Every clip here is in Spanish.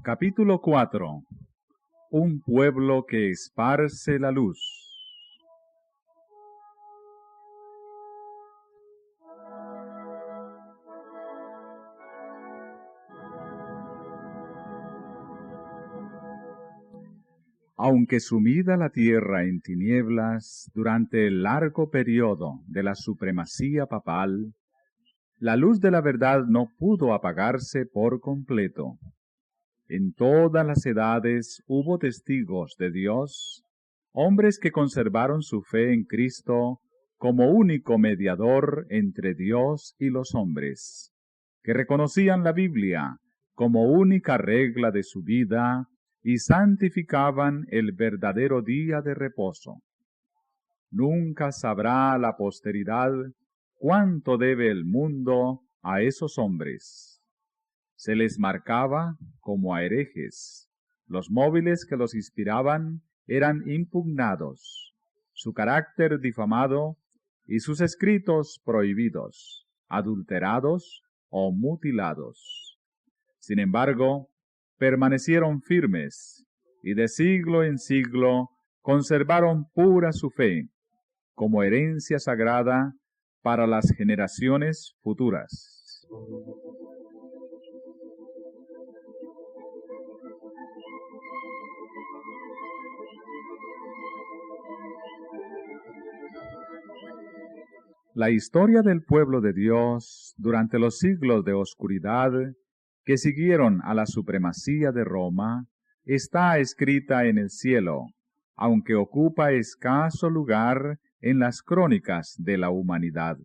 Capítulo 4. Un pueblo que esparce la luz. Aunque sumida la tierra en tinieblas durante el largo periodo de la supremacía papal, la luz de la verdad no pudo apagarse por completo. En todas las edades hubo testigos de Dios, hombres que conservaron su fe en Cristo como único mediador entre Dios y los hombres, que reconocían la Biblia como única regla de su vida y santificaban el verdadero día de reposo. Nunca sabrá la posteridad cuánto debe el mundo a esos hombres. Se les marcaba como a herejes. Los móviles que los inspiraban eran impugnados, su carácter difamado y sus escritos prohibidos, adulterados o mutilados. Sin embargo, permanecieron firmes y de siglo en siglo conservaron pura su fe, como herencia sagrada para las generaciones futuras. La historia del pueblo de Dios durante los siglos de oscuridad que siguieron a la supremacía de Roma está escrita en el cielo, aunque ocupa escaso lugar en las crónicas de la humanidad.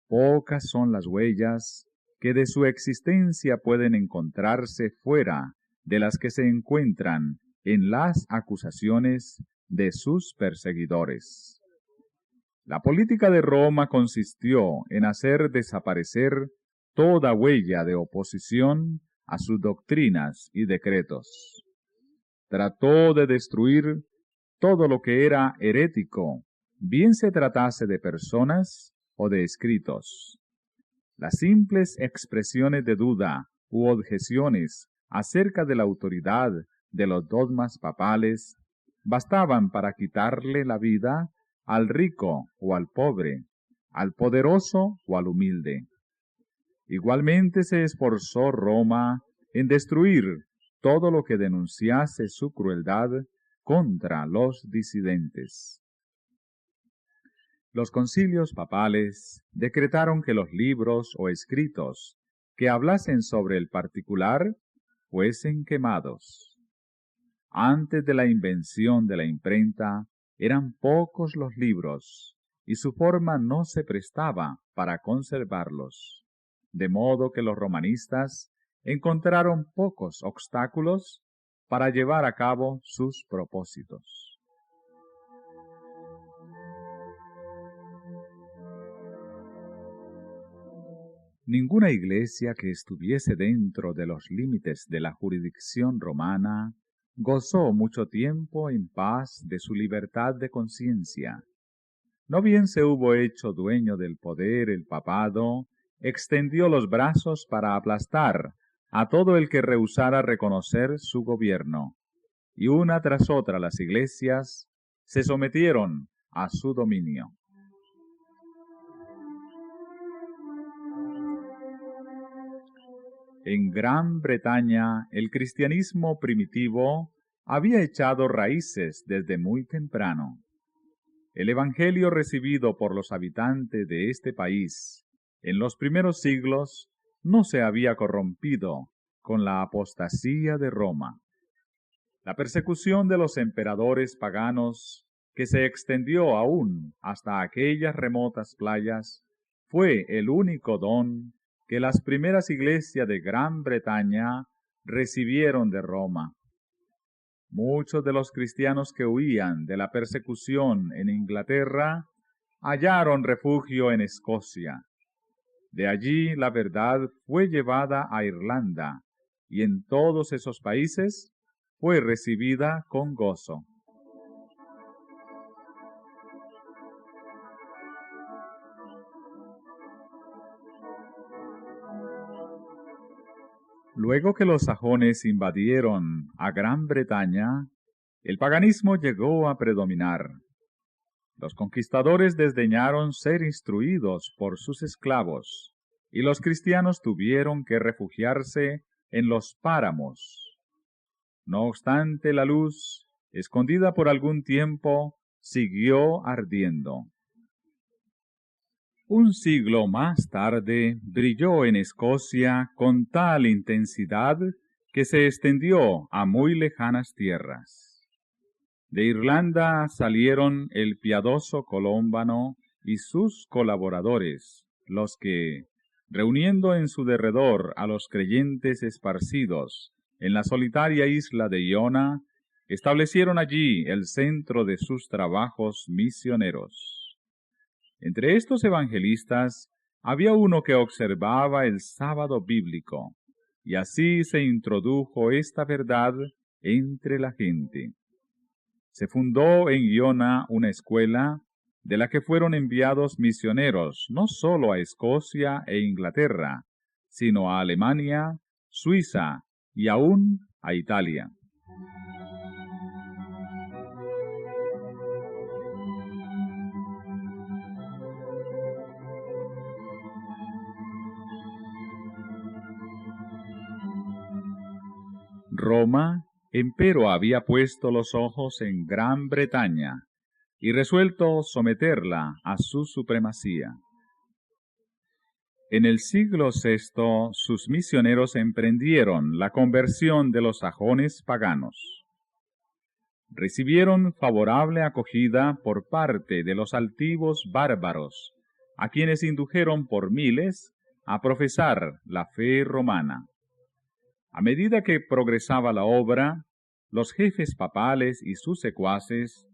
Pocas son las huellas que de su existencia pueden encontrarse fuera de las que se encuentran en las acusaciones de sus perseguidores. La política de Roma consistió en hacer desaparecer toda huella de oposición a sus doctrinas y decretos. Trató de destruir todo lo que era herético, bien se tratase de personas o de escritos. Las simples expresiones de duda u objeciones acerca de la autoridad de los dogmas papales bastaban para quitarle la vida al rico o al pobre, al poderoso o al humilde. Igualmente se esforzó Roma en destruir todo lo que denunciase su crueldad contra los disidentes. Los concilios papales decretaron que los libros o escritos que hablasen sobre el particular fuesen quemados. Antes de la invención de la imprenta, eran pocos los libros, y su forma no se prestaba para conservarlos, de modo que los romanistas encontraron pocos obstáculos para llevar a cabo sus propósitos. Ninguna iglesia que estuviese dentro de los límites de la jurisdicción romana gozó mucho tiempo en paz de su libertad de conciencia. No bien se hubo hecho dueño del poder el papado, extendió los brazos para aplastar a todo el que rehusara reconocer su gobierno, y una tras otra las iglesias se sometieron a su dominio. En Gran Bretaña, el cristianismo primitivo había echado raíces desde muy temprano. El evangelio recibido por los habitantes de este país en los primeros siglos no se había corrompido con la apostasía de Roma. La persecución de los emperadores paganos, que se extendió aún hasta aquellas remotas playas, fue el único don que las primeras iglesias de Gran Bretaña recibieron de Roma. Muchos de los cristianos que huían de la persecución en Inglaterra hallaron refugio en Escocia. De allí la verdad fue llevada a Irlanda, y en todos esos países fue recibida con gozo. Luego que los sajones invadieron a Gran Bretaña, el paganismo llegó a predominar. Los conquistadores desdeñaron ser instruidos por sus esclavos, y los cristianos tuvieron que refugiarse en los páramos. No obstante, la luz, escondida por algún tiempo, siguió ardiendo. Un siglo más tarde brilló en Escocia con tal intensidad que se extendió a muy lejanas tierras. De Irlanda salieron el piadoso Colómbano y sus colaboradores, los que, reuniendo en su derredor a los creyentes esparcidos en la solitaria isla de Iona, establecieron allí el centro de sus trabajos misioneros. Entre estos evangelistas había uno que observaba el sábado bíblico, y así se introdujo esta verdad entre la gente. Se fundó en Iona una escuela de la que fueron enviados misioneros no solo a Escocia e Inglaterra, sino a Alemania, Suiza y aún a Italia. Roma, empero, había puesto los ojos en Gran Bretaña y resuelto someterla a su supremacía. En el siglo VI, sus misioneros emprendieron la conversión de los sajones paganos. Recibieron favorable acogida por parte de los altivos bárbaros, a quienes indujeron por miles a profesar la fe romana. A medida que progresaba la obra, los jefes papales y sus secuaces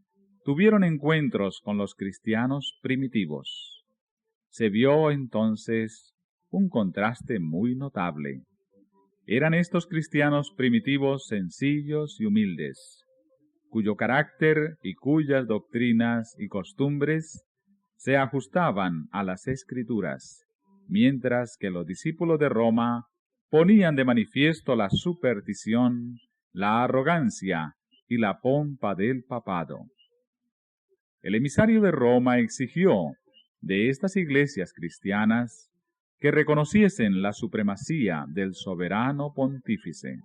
tuvieron encuentros con los cristianos primitivos. Se vio entonces un contraste muy notable. Eran estos cristianos primitivos sencillos y humildes, cuyo carácter y cuyas doctrinas y costumbres se ajustaban a las Escrituras, mientras que los discípulos de Roma ponían de manifiesto la superstición, la arrogancia y la pompa del papado. El emisario de Roma exigió de estas iglesias cristianas que reconociesen la supremacía del soberano pontífice.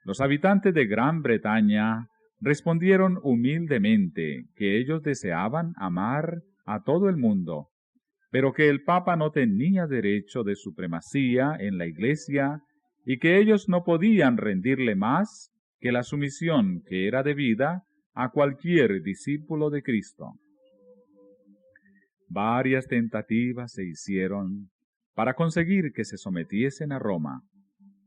Los habitantes de Gran Bretaña respondieron humildemente que ellos deseaban amar a todo el mundo, pero que el Papa no tenía derecho de supremacía en la Iglesia y que ellos no podían rendirle más que la sumisión que era debida a cualquier discípulo de Cristo. Varias tentativas se hicieron para conseguir que se sometiesen a Roma,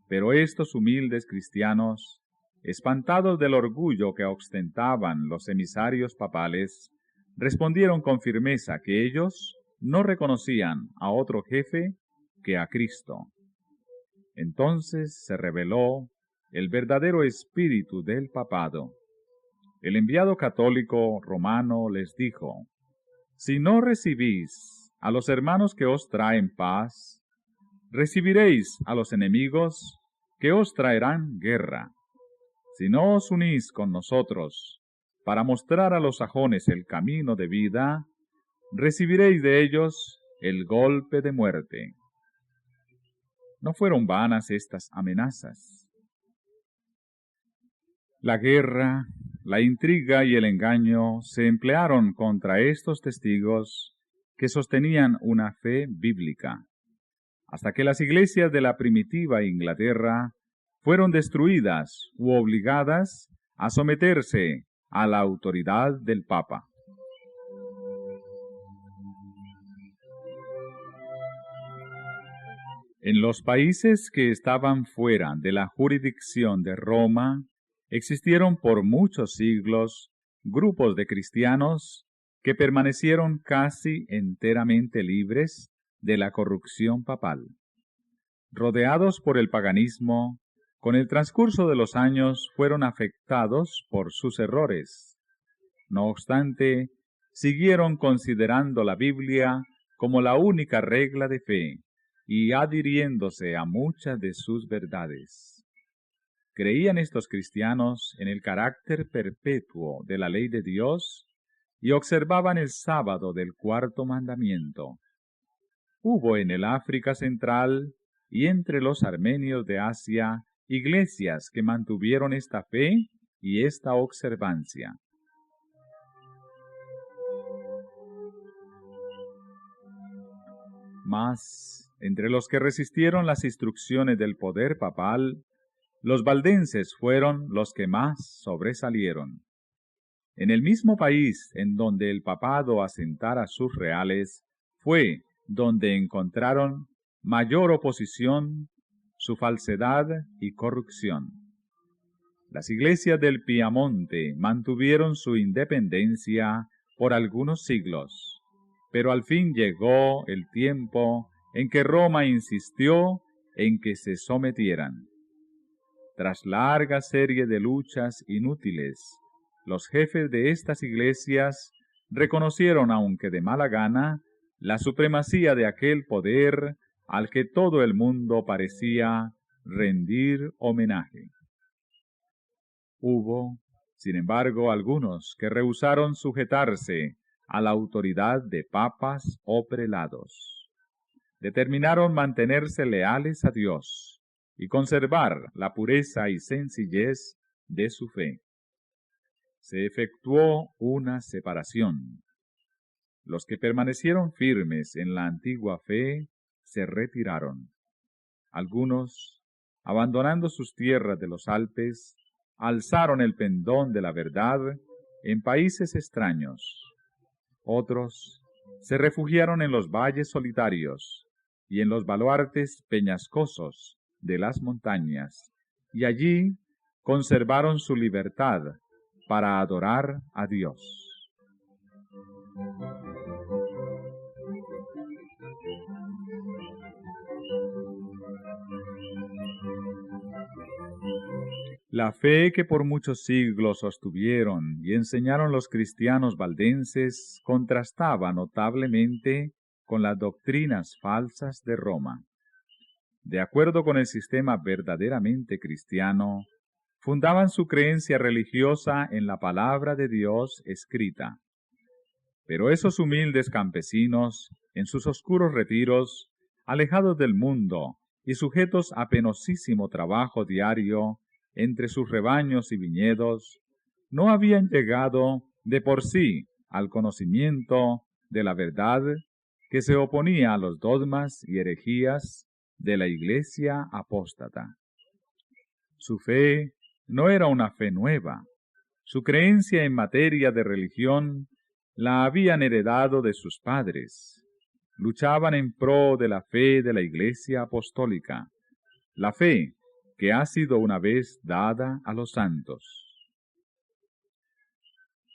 pero estos humildes cristianos, espantados del orgullo que ostentaban los emisarios papales, respondieron con firmeza que ellos no reconocían a otro jefe que a Cristo. Entonces se reveló el verdadero espíritu del papado. El enviado católico romano les dijo: si no recibís a los hermanos que os traen paz, recibiréis a los enemigos que os traerán guerra. Si no os unís con nosotros para mostrar a los sajones el camino de vida, recibiréis de ellos el golpe de muerte. No fueron vanas estas amenazas. La guerra, la intriga y el engaño se emplearon contra estos testigos que sostenían una fe bíblica, hasta que las iglesias de la primitiva Inglaterra fueron destruidas u obligadas a someterse a la autoridad del Papa. En los países que estaban fuera de la jurisdicción de Roma, existieron por muchos siglos grupos de cristianos que permanecieron casi enteramente libres de la corrupción papal. Rodeados por el paganismo, con el transcurso de los años fueron afectados por sus errores. No obstante, siguieron considerando la Biblia como la única regla de fe, y adhiriéndose a muchas de sus verdades. Creían estos cristianos en el carácter perpetuo de la ley de Dios y observaban el sábado del cuarto mandamiento. Hubo en el África Central y entre los armenios de Asia iglesias que mantuvieron esta fe y esta observancia. Mas, entre los que resistieron las instrucciones del poder papal, los valdenses fueron los que más sobresalieron. En el mismo país en donde el papado asentara sus reales, fue donde encontraron mayor oposición, su falsedad y corrupción. Las iglesias del Piamonte mantuvieron su independencia por algunos siglos, pero al fin llegó el tiempo en que Roma insistió en que se sometieran. Tras larga serie de luchas inútiles, los jefes de estas iglesias reconocieron, aunque de mala gana, la supremacía de aquel poder al que todo el mundo parecía rendir homenaje. Hubo, sin embargo, algunos que rehusaron sujetarse a la autoridad de papas o prelados. Determinaron mantenerse leales a Dios y conservar la pureza y sencillez de su fe. Se efectuó una separación. Los que permanecieron firmes en la antigua fe se retiraron. Algunos, abandonando sus tierras de los Alpes, alzaron el pendón de la verdad en países extraños. Otros se refugiaron en los valles solitarios y en los baluartes peñascosos de las montañas, y allí conservaron su libertad para adorar a Dios. La fe que por muchos siglos sostuvieron y enseñaron los cristianos valdenses contrastaba notablemente con las doctrinas falsas de Roma. De acuerdo con el sistema verdaderamente cristiano, fundaban su creencia religiosa en la palabra de Dios escrita. Pero esos humildes campesinos, en sus oscuros retiros, alejados del mundo y sujetos a penosísimo trabajo diario entre sus rebaños y viñedos, no habían llegado de por sí al conocimiento de la verdad que se oponía a los dogmas y herejías de la Iglesia apóstata. Su fe no era una fe nueva. Su creencia en materia de religión la habían heredado de sus padres. Luchaban en pro de la fe de la Iglesia apostólica, la fe que ha sido una vez dada a los santos.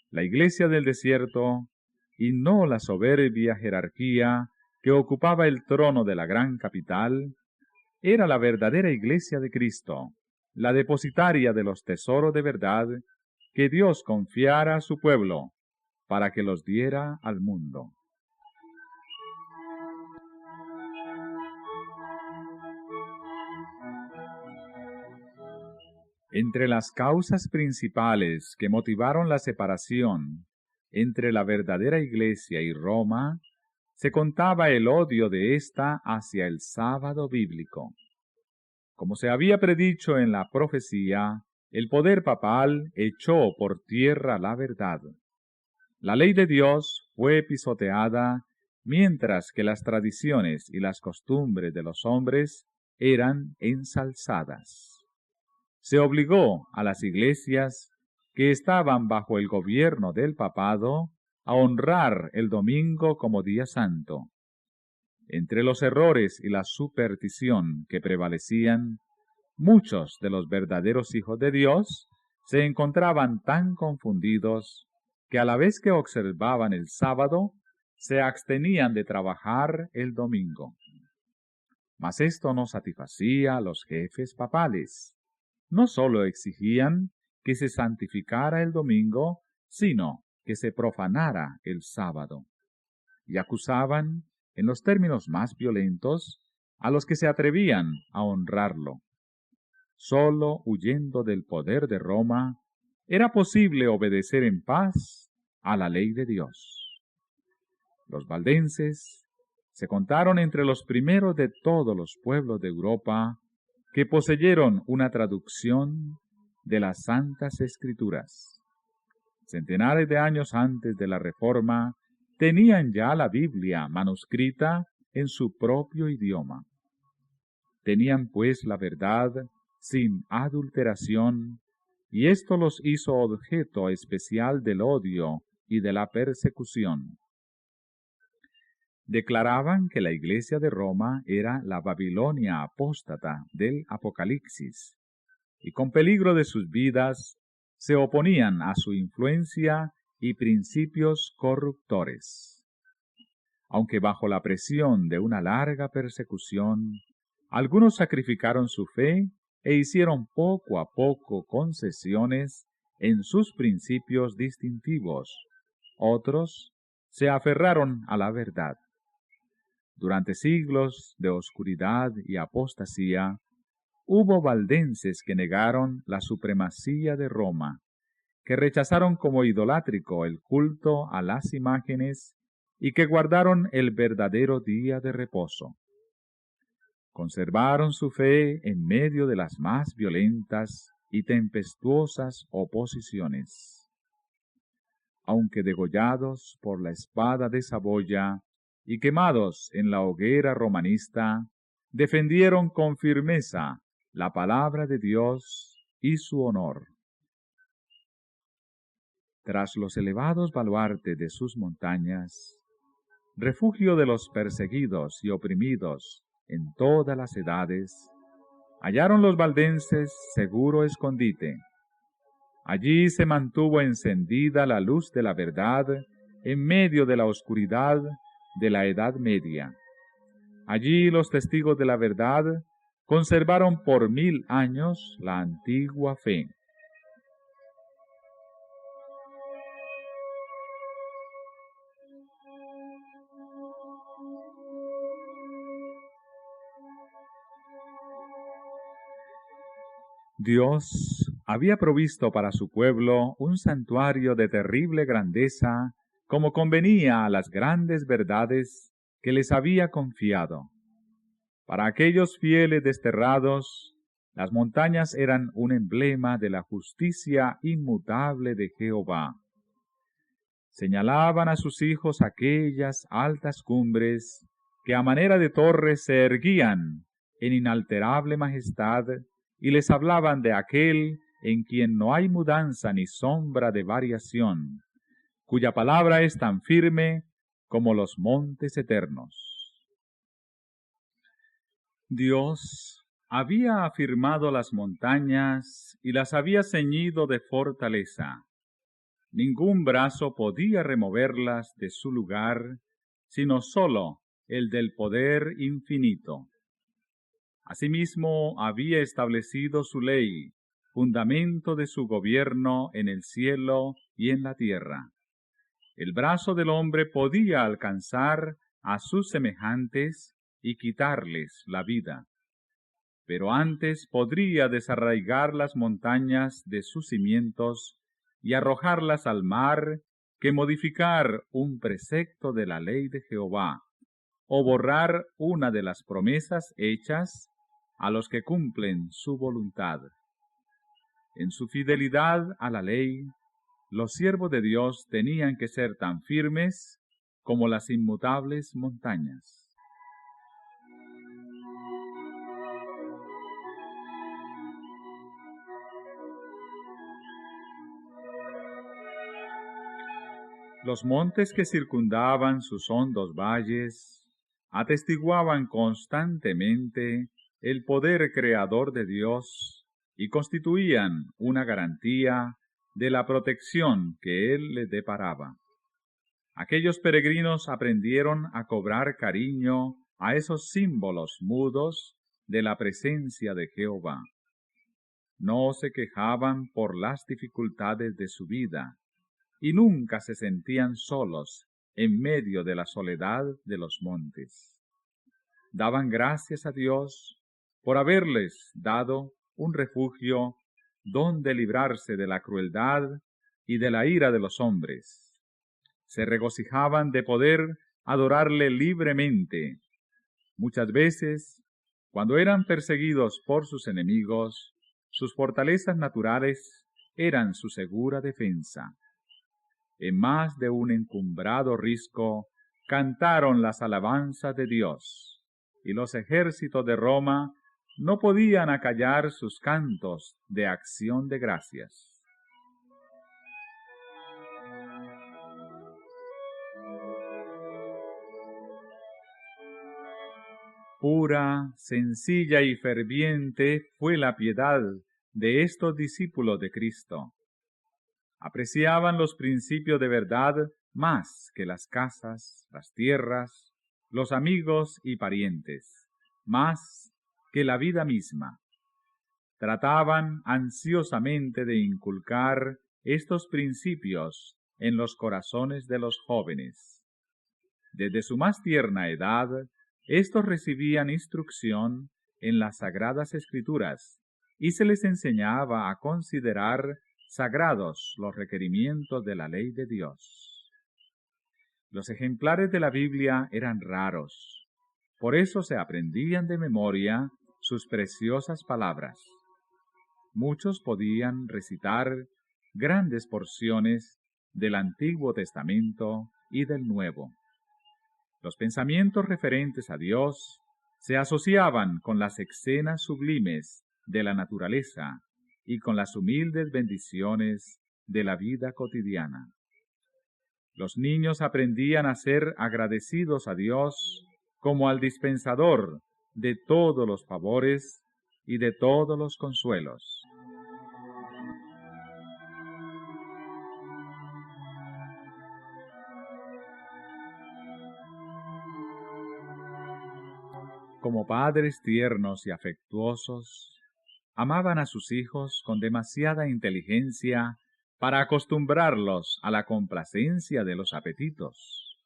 La Iglesia del desierto, y no la soberbia jerarquía que ocupaba el trono de la gran capital, era la verdadera Iglesia de Cristo, la depositaria de los tesoros de verdad que Dios confiara a su pueblo para que los diera al mundo. Entre las causas principales que motivaron la separación entre la verdadera Iglesia y Roma, se contaba el odio de ésta hacia el sábado bíblico. Como se había predicho en la profecía, el poder papal echó por tierra la verdad. La ley de Dios fue pisoteada, mientras que las tradiciones y las costumbres de los hombres eran ensalzadas. Se obligó a las iglesias que estaban bajo el gobierno del papado a honrar el domingo como día santo. Entre los errores y la superstición que prevalecían, muchos de los verdaderos hijos de Dios se encontraban tan confundidos que a la vez que observaban el sábado, se abstenían de trabajar el domingo. Mas esto no satisfacía a los jefes papales. No sólo exigían que se santificara el domingo, sino que se profanara el sábado. Y acusaban, en los términos más violentos, a los que se atrevían a honrarlo. Solo huyendo del poder de Roma era posible obedecer en paz a la ley de Dios. Los valdenses se contaron entre los primeros de todos los pueblos de Europa que poseyeron una traducción de las Santas Escrituras. Centenares de años antes de la Reforma, tenían ya la Biblia manuscrita en su propio idioma. Tenían pues la verdad sin adulteración, y esto los hizo objeto especial del odio y de la persecución. Declaraban que la Iglesia de Roma era la Babilonia apóstata del Apocalipsis, y con peligro de sus vidas se oponían a su influencia y principios corruptores. Aunque bajo la presión de una larga persecución, algunos sacrificaron su fe e hicieron poco a poco concesiones en sus principios distintivos. Otros se aferraron a la verdad. Durante siglos de oscuridad y apostasía, hubo valdenses que negaron la supremacía de Roma, que rechazaron como idolátrico el culto a las imágenes y que guardaron el verdadero día de reposo. Conservaron su fe en medio de las más violentas y tempestuosas oposiciones. Aunque degollados por la espada de Saboya y quemados en la hoguera romanista, defendieron con firmeza la palabra de Dios y su honor. Tras los elevados baluartes de sus montañas, refugio de los perseguidos y oprimidos en todas las edades, hallaron los valdenses seguro escondite. Allí se mantuvo encendida la luz de la verdad en medio de la oscuridad de la Edad Media. Allí los testigos de la verdad conservaron por 1000 años la antigua fe. Dios había provisto para su pueblo un santuario de terrible grandeza, como convenía a las grandes verdades que les había confiado. Para aquellos fieles desterrados, las montañas eran un emblema de la justicia inmutable de Jehová. Señalaban a sus hijos aquellas altas cumbres que a manera de torres se erguían en inalterable majestad, y les hablaban de aquel en quien no hay mudanza ni sombra de variación, cuya palabra es tan firme como los montes eternos. Dios había afirmado las montañas y las había ceñido de fortaleza. Ningún brazo podía removerlas de su lugar, sino sólo el del poder infinito. Asimismo, había establecido su ley, fundamento de su gobierno en el cielo y en la tierra. El brazo del hombre podía alcanzar a sus semejantes y quitarles la vida, pero antes podría desarraigar las montañas de sus cimientos y arrojarlas al mar que modificar un precepto de la ley de Jehová, o borrar una de las promesas hechas a los que cumplen su voluntad. En su fidelidad a la ley, los siervos de Dios tenían que ser tan firmes como las inmutables montañas. Los montes que circundaban sus hondos valles atestiguaban constantemente el poder creador de Dios y constituían una garantía de la protección que Él les deparaba. Aquellos peregrinos aprendieron a cobrar cariño a esos símbolos mudos de la presencia de Jehová. No se quejaban por las dificultades de su vida, y nunca se sentían solos en medio de la soledad de los montes. daban gracias a Dios por haberles dado un refugio donde librarse de la crueldad y de la ira de los hombres. Se regocijaban de poder adorarle libremente. Muchas veces, cuando eran perseguidos por sus enemigos, sus fortalezas naturales eran su segura defensa. En más de un encumbrado risco cantaron las alabanzas de Dios, y los ejércitos de Roma no podían acallar sus cantos de acción de gracias. Pura, sencilla y ferviente fue la piedad de estos discípulos de Cristo. Apreciaban los principios de verdad más que las casas, las tierras, los amigos y parientes, más que la vida misma. Trataban ansiosamente de inculcar estos principios en los corazones de los jóvenes. Desde su más tierna edad, estos recibían instrucción en las Sagradas Escrituras y se les enseñaba a considerar sagrados los requerimientos de la ley de Dios. Los ejemplares de la Biblia eran raros, por eso se aprendían de memoria sus preciosas palabras. Muchos podían recitar grandes porciones del Antiguo Testamento y del Nuevo. Los pensamientos referentes a Dios se asociaban con las escenas sublimes de la naturaleza y con las humildes bendiciones de la vida cotidiana. Los niños aprendían a ser agradecidos a Dios como al dispensador de todos los favores y de todos los consuelos. Como padres tiernos y afectuosos, amaban a sus hijos con demasiada inteligencia para acostumbrarlos a la complacencia de los apetitos.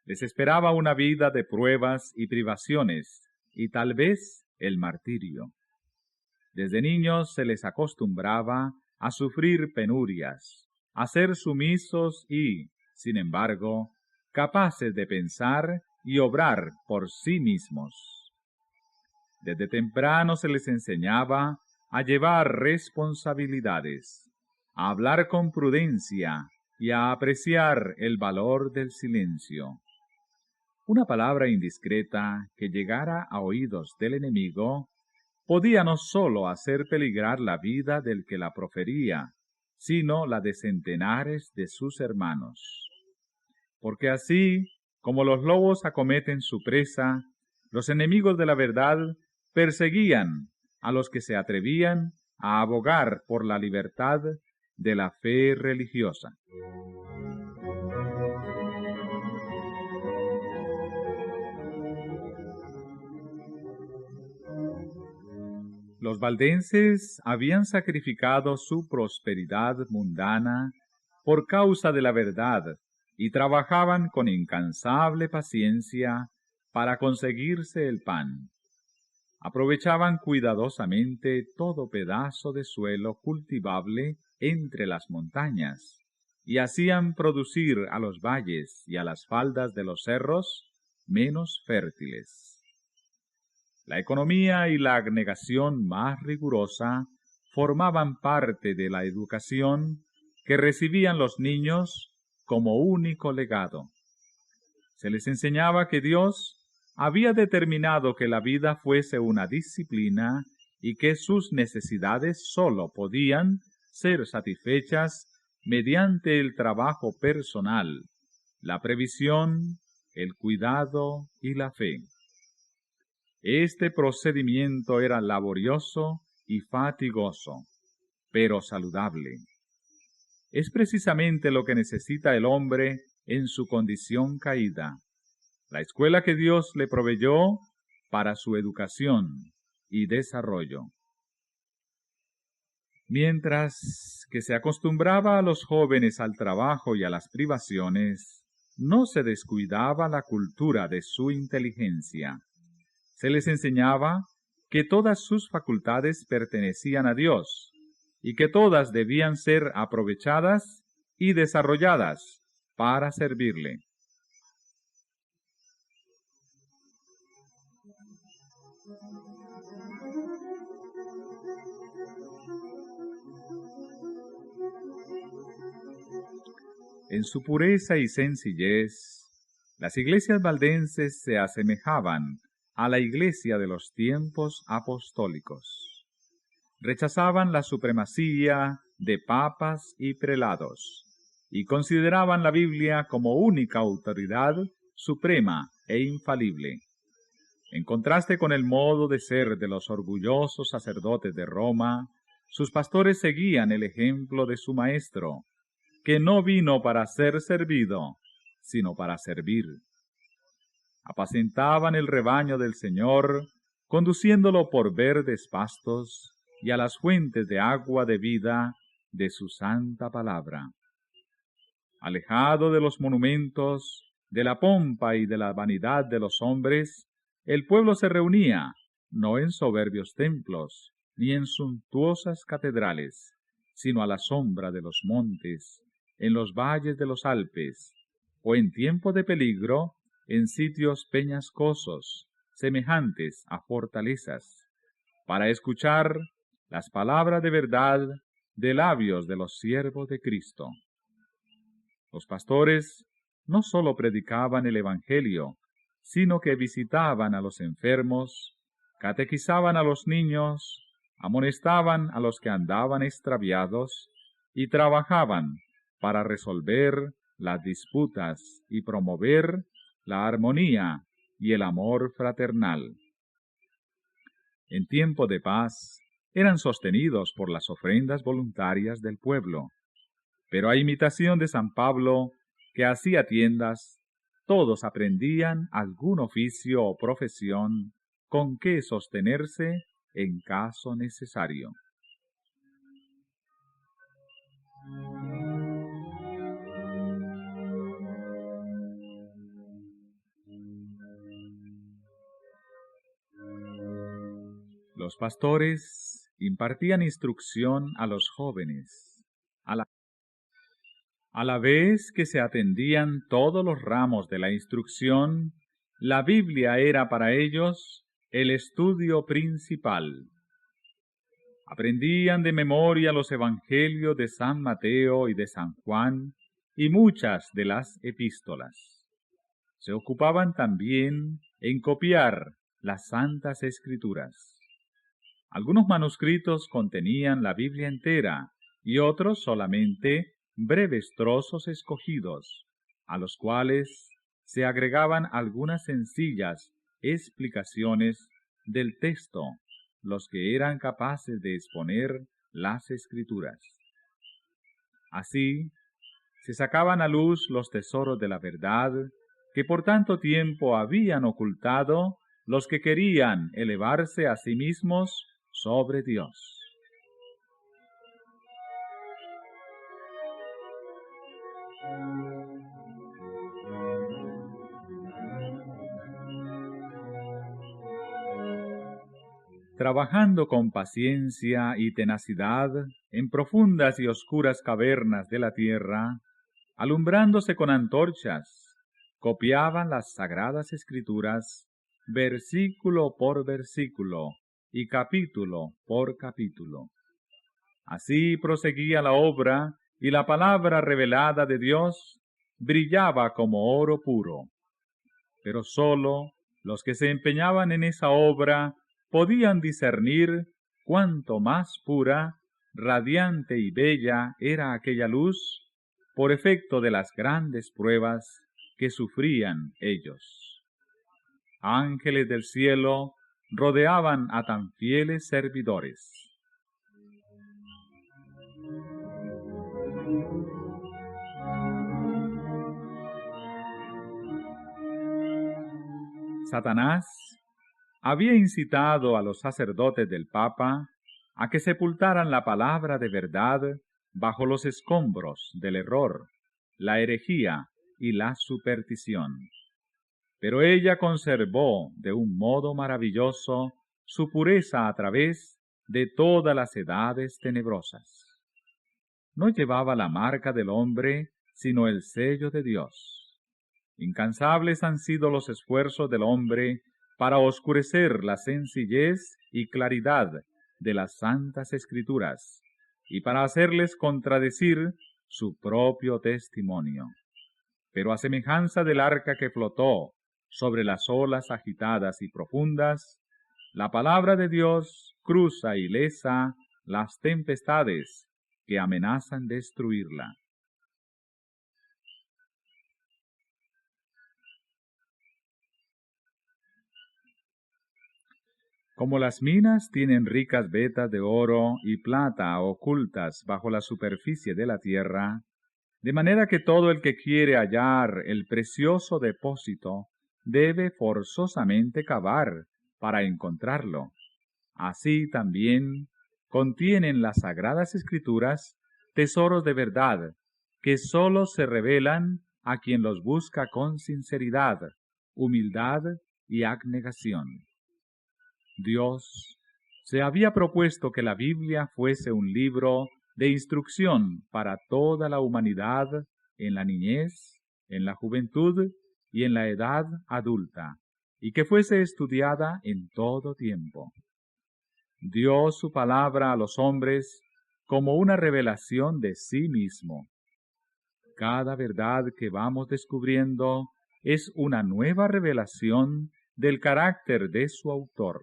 Les esperaba una vida de pruebas y privaciones, y tal vez el martirio. Desde niños se les acostumbraba a sufrir penurias, a ser sumisos y, sin embargo, capaces de pensar y obrar por sí mismos. Desde temprano se les enseñaba a llevar responsabilidades, a hablar con prudencia y a apreciar el valor del silencio. Una palabra indiscreta que llegara a oídos del enemigo podía no sólo hacer peligrar la vida del que la profería, sino la de centenares de sus hermanos. Porque así como los lobos acometen su presa, los enemigos de la verdad perseguían a los que se atrevían a abogar por la libertad de la fe religiosa. Los valdenses habían sacrificado su prosperidad mundana por causa de la verdad y trabajaban con incansable paciencia para conseguirse el pan. Aprovechaban cuidadosamente todo pedazo de suelo cultivable entre las montañas y hacían producir a los valles y a las faldas de los cerros menos fértiles. La economía y la abnegación más rigurosa formaban parte de la educación que recibían los niños como único legado. Se les enseñaba que Dios había determinado que la vida fuese una disciplina y que sus necesidades sólo podían ser satisfechas mediante el trabajo personal, la previsión, el cuidado y la fe. Este procedimiento era laborioso y fatigoso, pero saludable. Es precisamente lo que necesita el hombre en su condición caída, la escuela que Dios le proveyó para su educación y desarrollo. Mientras que se acostumbraba a los jóvenes al trabajo y a las privaciones, no se descuidaba la cultura de su inteligencia. Se les enseñaba que todas sus facultades pertenecían a Dios y que todas debían ser aprovechadas y desarrolladas para servirle. En su pureza y sencillez, las iglesias valdenses se asemejaban a la iglesia de los tiempos apostólicos. Rechazaban la supremacía de papas y prelados, y consideraban la Biblia como única autoridad suprema e infalible. En contraste con el modo de ser de los orgullosos sacerdotes de Roma, sus pastores seguían el ejemplo de su maestro, que no vino para ser servido, sino para servir. Apacentaban el rebaño del Señor, conduciéndolo por verdes pastos y a las fuentes de agua de vida de su santa palabra. Alejado de los monumentos, de la pompa y de la vanidad de los hombres, el pueblo se reunía, no en soberbios templos, ni en suntuosas catedrales, sino a la sombra de los montes, en los valles de los Alpes, o en tiempo de peligro, en sitios peñascosos, semejantes a fortalezas, para escuchar las palabras de verdad de labios de los siervos de Cristo. Los pastores no sólo predicaban el Evangelio, sino que visitaban a los enfermos, catequizaban a los niños, amonestaban a los que andaban extraviados y trabajaban para resolver las disputas y promover la armonía y el amor fraternal. En tiempo de paz eran sostenidos por las ofrendas voluntarias del pueblo, pero a imitación de San Pablo, que hacía tiendas, todos aprendían algún oficio o profesión con que sostenerse en caso necesario. Los pastores impartían instrucción a los jóvenes, a la vez que se atendían todos los ramos de la instrucción. La Biblia era para ellos el estudio principal. Aprendían de memoria los evangelios de San Mateo y de San Juan y muchas de las epístolas. Se ocupaban también en copiar las Santas Escrituras. Algunos manuscritos contenían la Biblia entera y otros solamente breves trozos escogidos, a los cuales se agregaban algunas sencillas explicaciones del texto, los que eran capaces de exponer las Escrituras. Así, se sacaban a luz los tesoros de la verdad que por tanto tiempo habían ocultado los que querían elevarse a sí mismos sobre Dios. Trabajando con paciencia y tenacidad en profundas y oscuras cavernas de la tierra, alumbrándose con antorchas, copiaban las sagradas escrituras versículo por versículo y capítulo por capítulo. Así proseguía la obra y la palabra revelada de Dios brillaba como oro puro. Pero sólo los que se empeñaban en esa obra podían discernir cuánto más pura, radiante y bella era aquella luz por efecto de las grandes pruebas que sufrían ellos. Ángeles del cielo rodeaban a tan fieles servidores. Satanás había incitado a los sacerdotes del Papa a que sepultaran la palabra de verdad bajo los escombros del error, la herejía y la superstición. pero ella conservó de un modo maravilloso su pureza a través de todas las edades tenebrosas. No llevaba la marca del hombre, sino el sello de Dios. Incansables han sido los esfuerzos del hombre para oscurecer la sencillez y claridad de las santas escrituras, y para hacerles contradecir su propio testimonio. Pero a semejanza del arca que flotó sobre las olas agitadas y profundas, la palabra de Dios cruza ilesa las tempestades que amenazan destruirla. Como las minas tienen ricas vetas de oro y plata ocultas bajo la superficie de la tierra, de manera que todo el que quiere hallar el precioso depósito debe forzosamente cavar para encontrarlo. Así también contienen las Sagradas Escrituras tesoros de verdad, que sólo se revelan a quien los busca con sinceridad, humildad y abnegación. Dios se había propuesto que la Biblia fuese un libro de instrucción para toda la humanidad en la niñez, en la juventud y en la edad adulta, y que fuese estudiada en todo tiempo. Dio su palabra a los hombres como una revelación de sí mismo. Cada verdad que vamos descubriendo es una nueva revelación del carácter de su autor.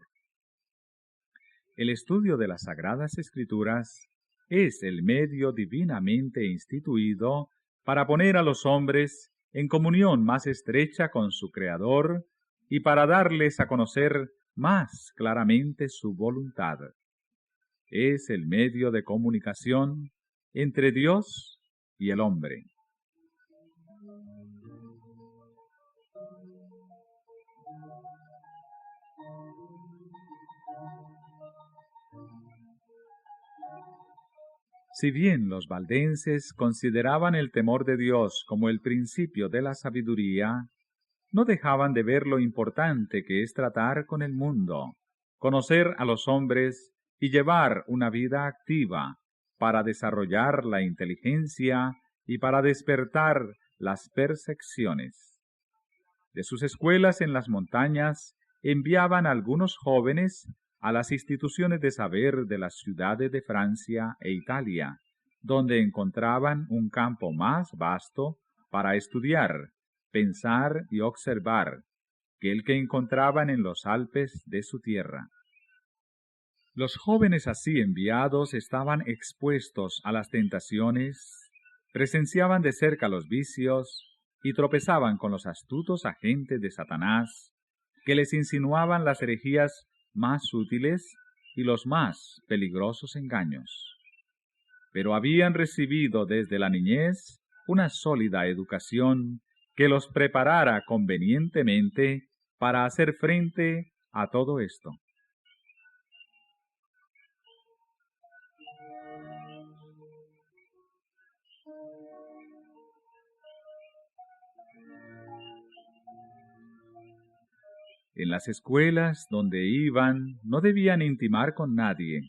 El estudio de las Sagradas Escrituras es el medio divinamente instituido para poner a los hombres en comunión más estrecha con su Creador y para darles a conocer más claramente su voluntad. Es el medio de comunicación entre Dios y el hombre. Si bien los valdenses consideraban el temor de Dios como el principio de la sabiduría, no dejaban de ver lo importante que es tratar con el mundo, conocer a los hombres y llevar una vida activa para desarrollar la inteligencia y para despertar las percepciones. De sus escuelas en las montañas enviaban algunos jóvenes a las instituciones de saber de las ciudades de Francia e Italia, donde encontraban un campo más vasto para estudiar, pensar y observar que el que encontraban en los Alpes de su tierra. Los jóvenes así enviados estaban expuestos a las tentaciones, presenciaban de cerca los vicios y tropezaban con los astutos agentes de Satanás, que les insinuaban las herejías más sutiles y los más peligrosos engaños. Pero habían recibido desde la niñez una sólida educación que los preparara convenientemente para hacer frente a todo esto. En las escuelas donde iban no debían intimar con nadie.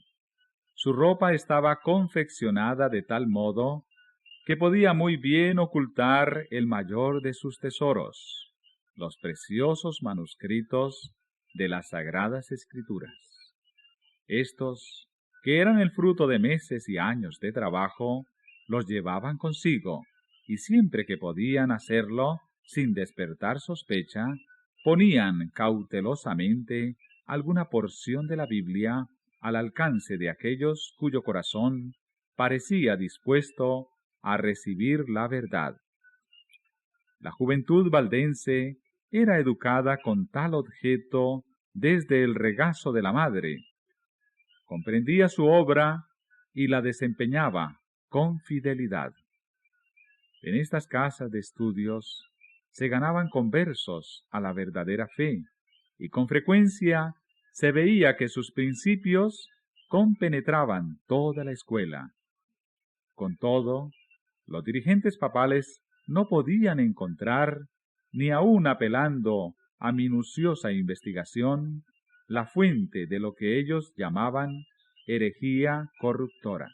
Su ropa estaba confeccionada de tal modo que podía muy bien ocultar el mayor de sus tesoros, los preciosos manuscritos de las Sagradas Escrituras. Estos, que eran el fruto de meses y años de trabajo, los llevaban consigo, y siempre que podían hacerlo sin despertar sospecha, ponían cautelosamente alguna porción de la Biblia al alcance de aquellos cuyo corazón parecía dispuesto a recibir la verdad. La juventud valdense era educada con tal objeto desde el regazo de la madre. Comprendía su obra y la desempeñaba con fidelidad. En estas casas de estudios se ganaban conversos a la verdadera fe, y con frecuencia se veía que sus principios compenetraban toda la escuela. Con todo, los dirigentes papales no podían encontrar, ni aun apelando a minuciosa investigación la fuente de lo que ellos llamaban herejía corruptora.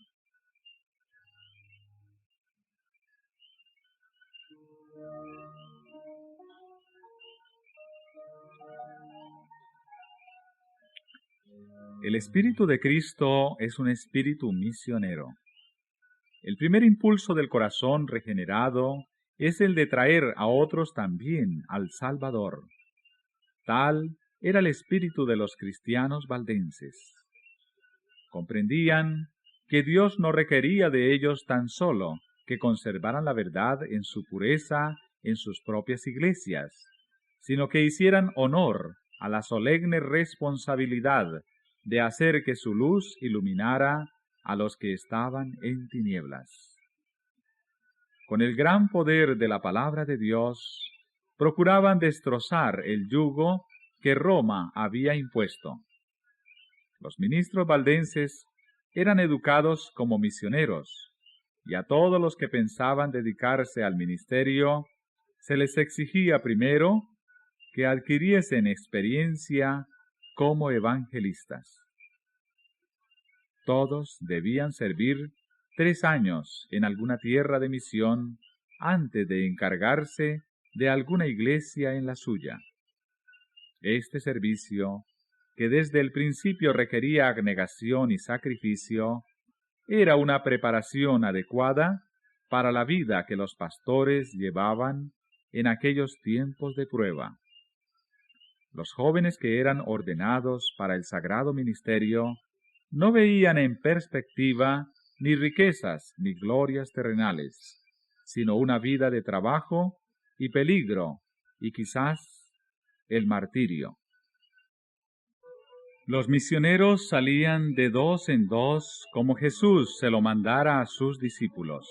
El Espíritu de Cristo es un espíritu misionero. El primer impulso del corazón regenerado es el de traer a otros también al Salvador. Tal era el espíritu de los cristianos valdenses. Comprendían que Dios no requería de ellos tan solo que conservaran la verdad en su pureza en sus propias iglesias, sino que hicieran honor a la solemne responsabilidad de hacer que su luz iluminara a los que estaban en tinieblas. Con el gran poder de la palabra de Dios, procuraban destrozar el yugo que Roma había impuesto. Los ministros valdenses eran educados como misioneros, y a todos los que pensaban dedicarse al ministerio se les exigía primero que adquiriesen experiencia como evangelistas. Todos debían servir 3 años en alguna tierra de misión antes de encargarse de alguna iglesia en la suya. Este servicio, que desde el principio requería abnegación y sacrificio, era una preparación adecuada para la vida que los pastores llevaban en aquellos tiempos de prueba. Los jóvenes que eran ordenados para el sagrado ministerio no veían en perspectiva ni riquezas ni glorias terrenales, sino una vida de trabajo y peligro y quizás el martirio. Los misioneros salían de 2 en 2 como Jesús se lo mandara a sus discípulos.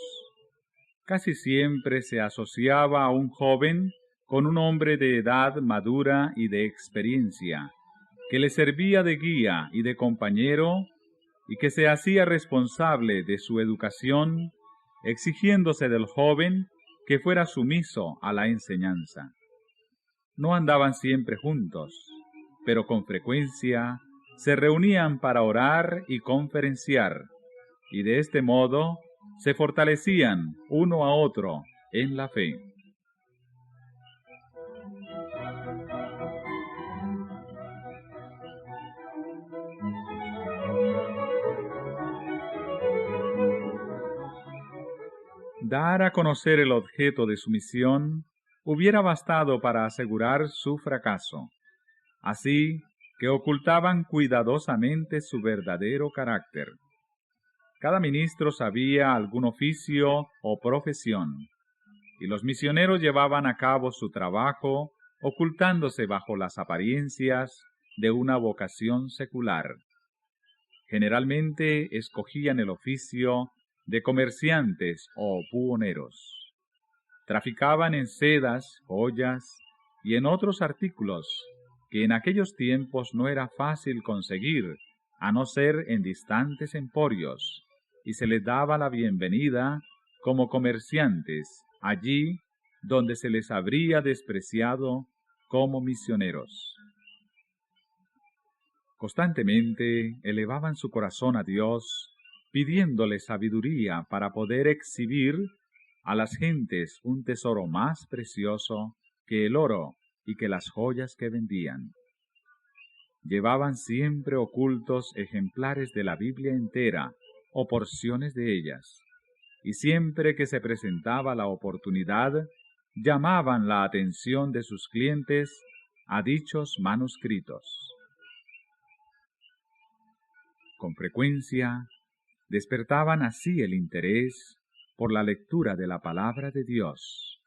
Casi siempre se asociaba a un joven con un hombre de edad madura y de experiencia, que le servía de guía y de compañero, y que se hacía responsable de su educación, exigiéndose del joven que fuera sumiso a la enseñanza. No andaban siempre juntos, pero con frecuencia se reunían para orar y conferenciar, y de este modo se fortalecían uno a otro en la fe. Dar a conocer el objeto de su misión hubiera bastado para asegurar su fracaso, así que ocultaban cuidadosamente su verdadero carácter. Cada ministro sabía algún oficio o profesión, y los misioneros llevaban a cabo su trabajo ocultándose bajo las apariencias de una vocación secular. Generalmente escogían el oficio de comerciantes o buhoneros. Traficaban en sedas, joyas y en otros artículos que en aquellos tiempos no era fácil conseguir, a no ser en distantes emporios, y se les daba la bienvenida como comerciantes allí donde se les habría despreciado como misioneros. Constantemente elevaban su corazón a Dios, pidiéndole sabiduría para poder exhibir a las gentes un tesoro más precioso que el oro y que las joyas que vendían. Llevaban siempre ocultos ejemplares de la Biblia entera o porciones de ellas, y siempre que se presentaba la oportunidad, llamaban la atención de sus clientes a dichos manuscritos. Con frecuencia, despertaban así el interés por la lectura de la palabra de Dios,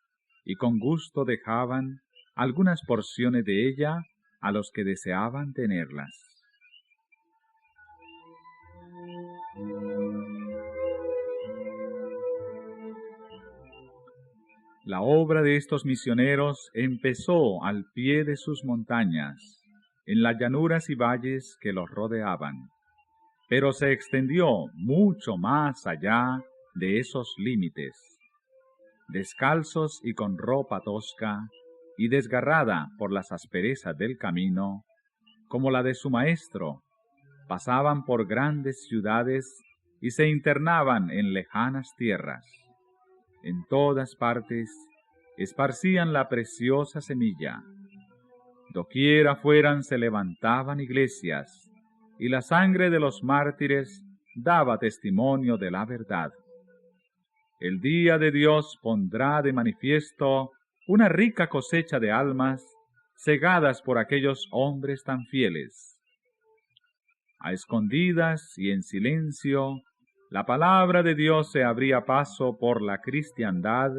y con gusto dejaban algunas porciones de ella a los que deseaban tenerlas. La obra de estos misioneros empezó al pie de sus montañas, en las llanuras y valles que los rodeaban, pero se extendió mucho más allá de esos límites. Descalzos y con ropa tosca, y desgarrada por las asperezas del camino, como la de su maestro, pasaban por grandes ciudades y se internaban en lejanas tierras. En todas partes esparcían la preciosa semilla. Doquiera fueran se levantaban iglesias, y la sangre de los mártires daba testimonio de la verdad. El día de Dios pondrá de manifiesto una rica cosecha de almas cegadas por aquellos hombres tan fieles. A escondidas y en silencio, la palabra de Dios se abría paso por la cristiandad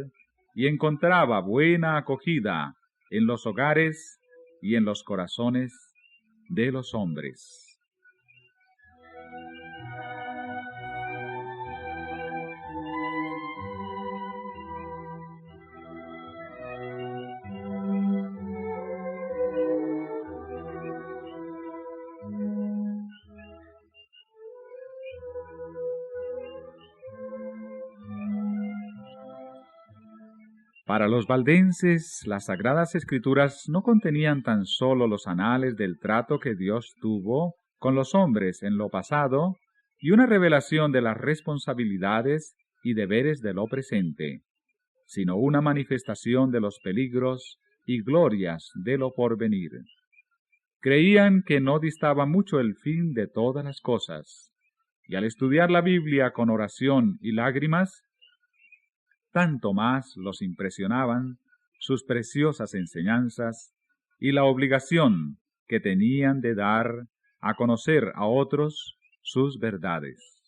y encontraba buena acogida en los hogares y en los corazones de los hombres. Para los valdenses, las Sagradas Escrituras no contenían tan solo los anales del trato que Dios tuvo con los hombres en lo pasado y una revelación de las responsabilidades y deberes de lo presente, sino una manifestación de los peligros y glorias de lo porvenir. Creían que no distaba mucho el fin de todas las cosas, y al estudiar la Biblia con oración y lágrimas, tanto más los impresionaban sus preciosas enseñanzas y la obligación que tenían de dar a conocer a otros sus verdades.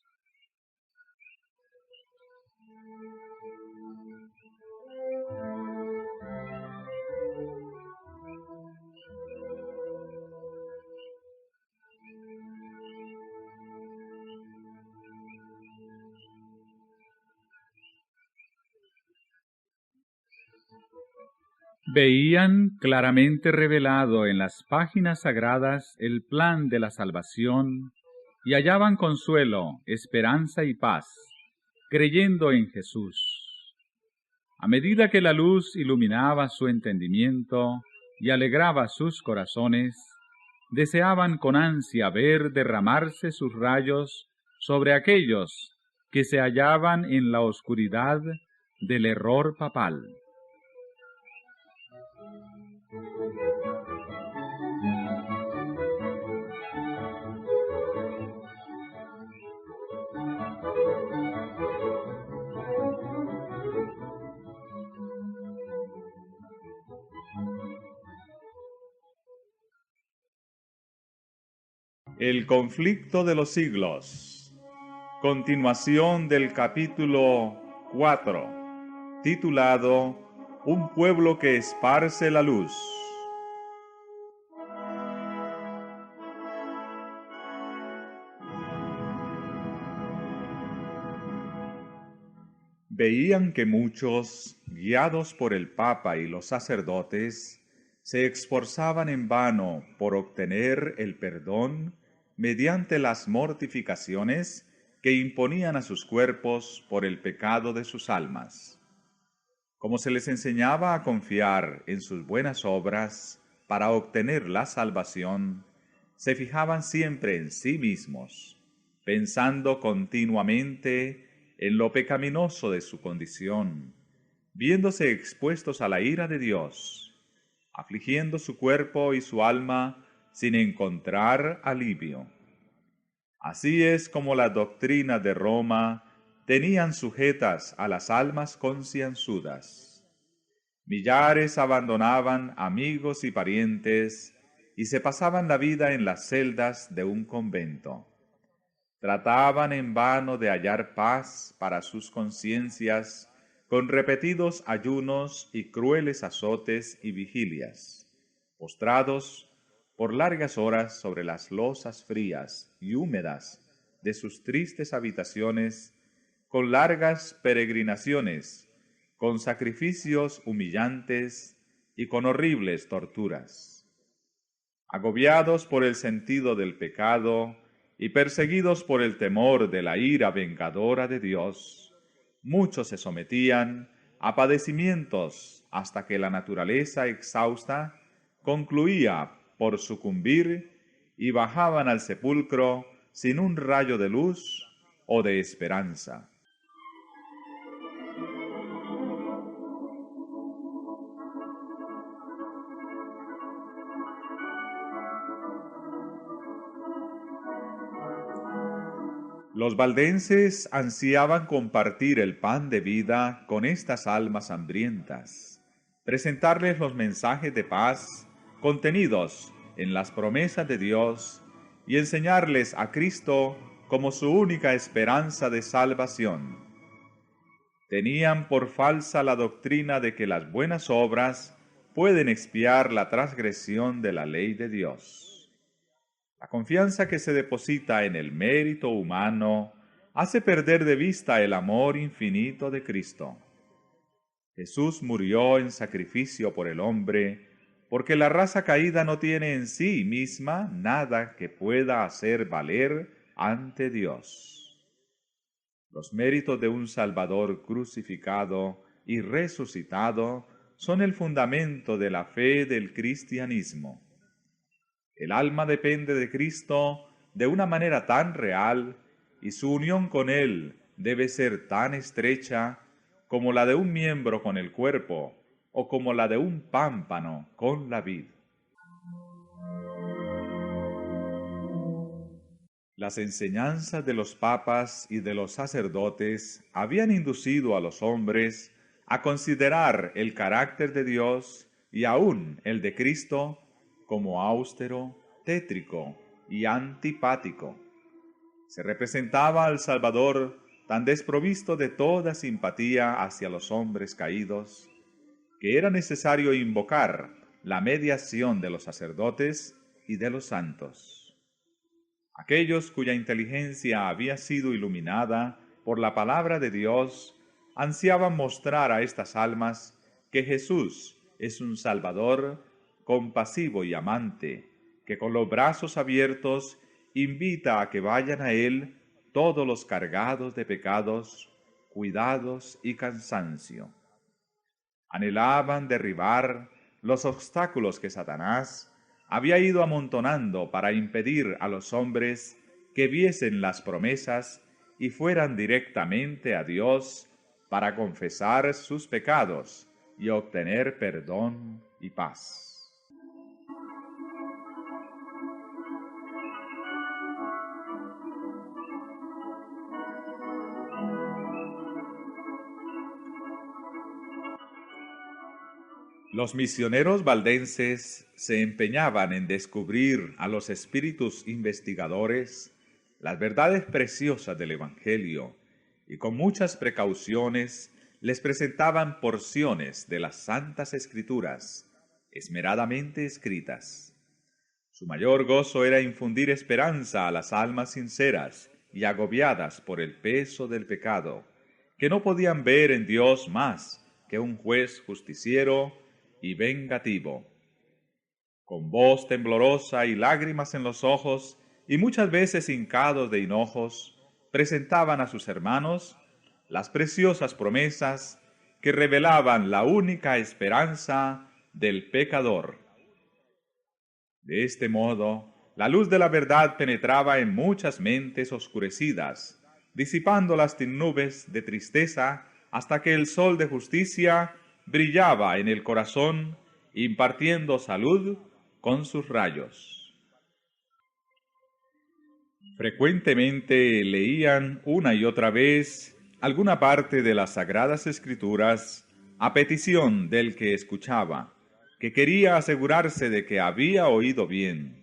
Veían claramente revelado en las páginas sagradas el plan de la salvación y hallaban consuelo, esperanza y paz, creyendo en Jesús. A medida que la luz iluminaba su entendimiento y alegraba sus corazones, deseaban con ansia ver derramarse sus rayos sobre aquellos que se hallaban en la oscuridad del error papal. El conflicto de los siglos. Continuación del capítulo 4, titulado Un pueblo que esparce la luz. Veían que muchos, guiados por el Papa y los sacerdotes, se esforzaban en vano por obtener el perdón mediante las mortificaciones que imponían a sus cuerpos por el pecado de sus almas. Como se les enseñaba a confiar en sus buenas obras para obtener la salvación, se fijaban siempre en sí mismos, pensando continuamente en lo pecaminoso de su condición, viéndose expuestos a la ira de Dios, afligiendo su cuerpo y su alma sin encontrar alivio. Así es como la doctrina de Roma tenían sujetas a las almas concienzudas. Millares abandonaban amigos y parientes y se pasaban la vida en las celdas de un convento. Trataban en vano de hallar paz para sus conciencias con repetidos ayunos y crueles azotes y vigilias, postrados por largas horas sobre las losas frías y húmedas de sus tristes habitaciones, con largas peregrinaciones, con sacrificios humillantes y con horribles torturas. Agobiados por el sentido del pecado y perseguidos por el temor de la ira vengadora de Dios, muchos se sometían a padecimientos hasta que la naturaleza exhausta concluía por sucumbir y bajaban al sepulcro sin un rayo de luz o de esperanza. Los valdenses ansiaban compartir el pan de vida con estas almas hambrientas, presentarles los mensajes de paz contenidos en las promesas de Dios y enseñarles a Cristo como su única esperanza de salvación. Tenían por falsa la doctrina de que las buenas obras pueden expiar la transgresión de la ley de Dios. La confianza que se deposita en el mérito humano hace perder de vista el amor infinito de Cristo. Jesús murió en sacrificio por el hombre, porque la raza caída no tiene en sí misma nada que pueda hacer valer ante Dios. Los méritos de un Salvador crucificado y resucitado son el fundamento de la fe del cristianismo. El alma depende de Cristo de una manera tan real y su unión con Él debe ser tan estrecha como la de un miembro con el cuerpo o como la de un pámpano con la vid. Las enseñanzas de los papas y de los sacerdotes habían inducido a los hombres a considerar el carácter de Dios y aún el de Cristo como austero, tétrico y antipático. Se representaba al Salvador tan desprovisto de toda simpatía hacia los hombres caídos, que era necesario invocar la mediación de los sacerdotes y de los santos. Aquellos cuya inteligencia había sido iluminada por la palabra de Dios ansiaban mostrar a estas almas que Jesús es un Salvador compasivo y amante, que con los brazos abiertos invita a que vayan a Él todos los cargados de pecados, cuidados y cansancio. Anhelaban derribar los obstáculos que Satanás había ido amontonando para impedir a los hombres que viesen las promesas y fueran directamente a Dios para confesar sus pecados y obtener perdón y paz. Los misioneros valdenses se empeñaban en descubrir a los espíritus investigadores las verdades preciosas del Evangelio y con muchas precauciones les presentaban porciones de las Santas Escrituras, esmeradamente escritas. Su mayor gozo era infundir esperanza a las almas sinceras y agobiadas por el peso del pecado, que no podían ver en Dios más que un juez justiciero y vengativo. Con voz temblorosa y lágrimas en los ojos, y muchas veces hincados de hinojos, presentaban a sus hermanos las preciosas promesas que revelaban la única esperanza del pecador. De este modo, la luz de la verdad penetraba en muchas mentes oscurecidas, disipando las nubes de tristeza hasta que el sol de justicia brillaba en el corazón, impartiendo salud con sus rayos. Frecuentemente leían una y otra vez alguna parte de las Sagradas Escrituras a petición del que escuchaba, que quería asegurarse de que había oído bien.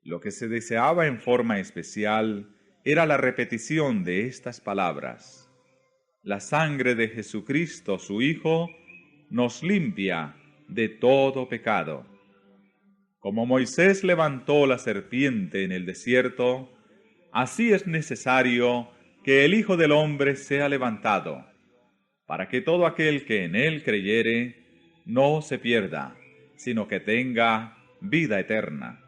Lo que se deseaba en forma especial era la repetición de estas palabras: la sangre de Jesucristo, su Hijo, nos limpia de todo pecado. Como Moisés levantó la serpiente en el desierto, así es necesario que el Hijo del Hombre sea levantado, para que todo aquel que en él creyere no se pierda, sino que tenga vida eterna.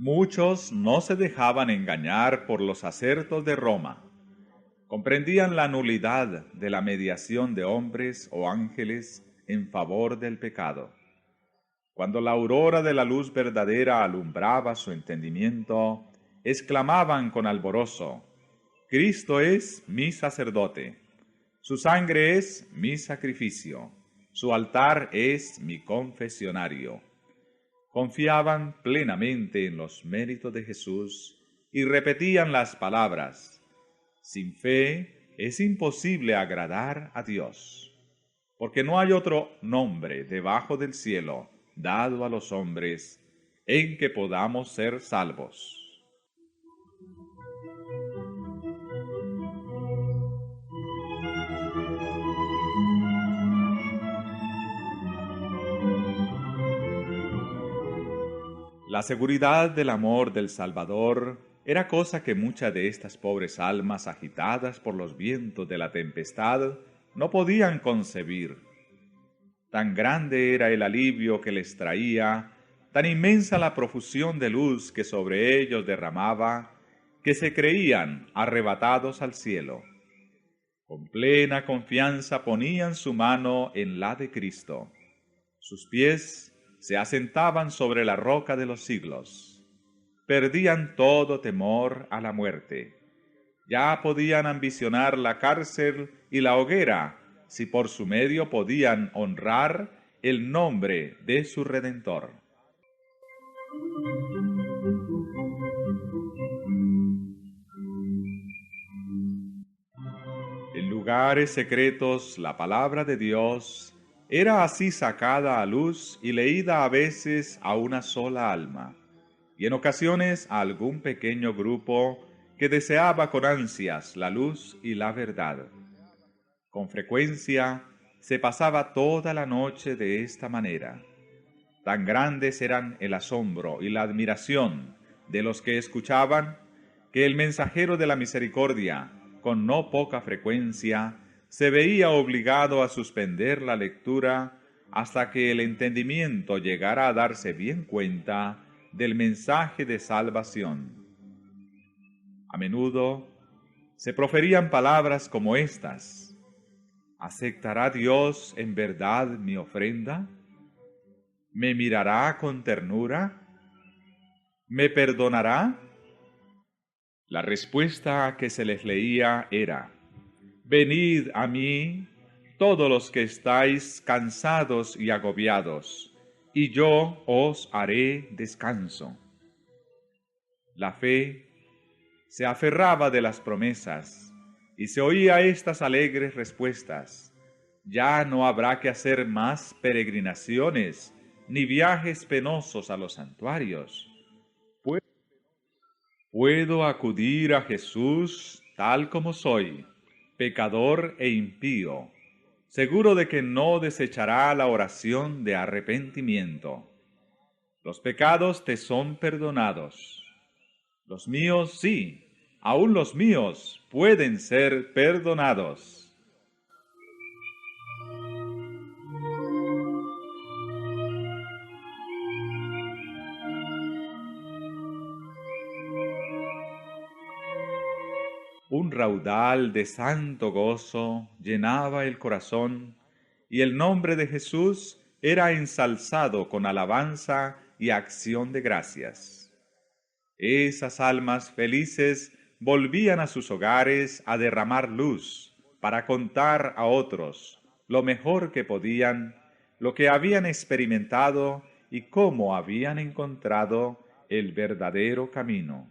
Muchos no se dejaban engañar por los acertos de Roma. Comprendían la nulidad de la mediación de hombres o ángeles en favor del pecado. Cuando la aurora de la luz verdadera alumbraba su entendimiento, exclamaban con alborozo: Cristo es mi sacerdote, su sangre es mi sacrificio, su altar es mi confesionario. Confiaban plenamente en los méritos de Jesús y repetían las palabras: sin fe es imposible agradar a Dios, porque no hay otro nombre debajo del cielo dado a los hombres en que podamos ser salvos. La seguridad del amor del Salvador era cosa que muchas de estas pobres almas agitadas por los vientos de la tempestad no podían concebir. Tan grande era el alivio que les traía, tan inmensa la profusión de luz que sobre ellos derramaba, que se creían arrebatados al cielo. Con plena confianza ponían su mano en la de Cristo. Sus pies se asentaban sobre la roca de los siglos. Perdían todo temor a la muerte. Ya podían ambicionar la cárcel y la hoguera, si por su medio podían honrar el nombre de su Redentor. En lugares secretos la palabra de Dios era así sacada a luz y leída a veces a una sola alma, y en ocasiones a algún pequeño grupo que deseaba con ansias la luz y la verdad. Con frecuencia se pasaba toda la noche de esta manera. Tan grandes eran el asombro y la admiración de los que escuchaban, que el mensajero de la misericordia, con no poca frecuencia, se veía obligado a suspender la lectura hasta que el entendimiento llegara a darse bien cuenta del mensaje de salvación. A menudo se proferían palabras como estas: ¿aceptará Dios en verdad mi ofrenda? ¿Me mirará con ternura? ¿Me perdonará? La respuesta que se les leía era: venid a mí, todos los que estáis cansados y agobiados, y yo os haré descanso. La fe se aferraba de las promesas, y se oía estas alegres respuestas: ya no habrá que hacer más peregrinaciones, ni viajes penosos a los santuarios. Puedo acudir a Jesús tal como soy, pecador e impío, seguro de que no desechará la oración de arrepentimiento. Los pecados te son perdonados. Los míos sí, aún los míos pueden ser perdonados. Un raudal de santo gozo llenaba el corazón, y el nombre de Jesús era ensalzado con alabanza y acción de gracias. Esas almas felices volvían a sus hogares a derramar luz para contar a otros lo mejor que podían, lo que habían experimentado y cómo habían encontrado el verdadero camino.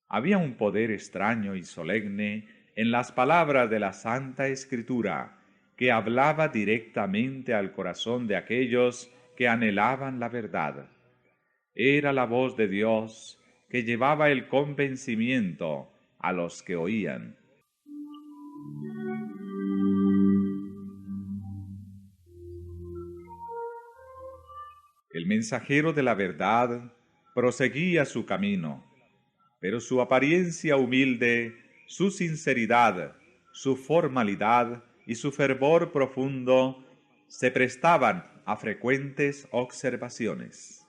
Había un poder extraño y solemne en las palabras de la Santa Escritura, que hablaba directamente al corazón de aquellos que anhelaban la verdad. Era la voz de Dios que llevaba el convencimiento a los que oían. El mensajero de la verdad proseguía su camino, pero su apariencia humilde, su sinceridad, su formalidad y su fervor profundo se prestaban a frecuentes observaciones.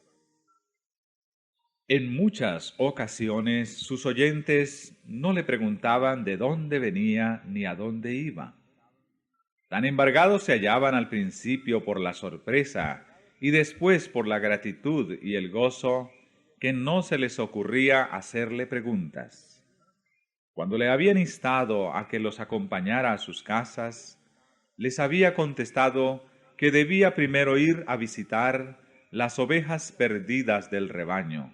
En muchas ocasiones sus oyentes no le preguntaban de dónde venía ni a dónde iba. Tan embargados se hallaban al principio por la sorpresa y después por la gratitud y el gozo, que no se les ocurría hacerle preguntas. Cuando le habían instado a que los acompañara a sus casas, les había contestado que debía primero ir a visitar las ovejas perdidas del rebaño.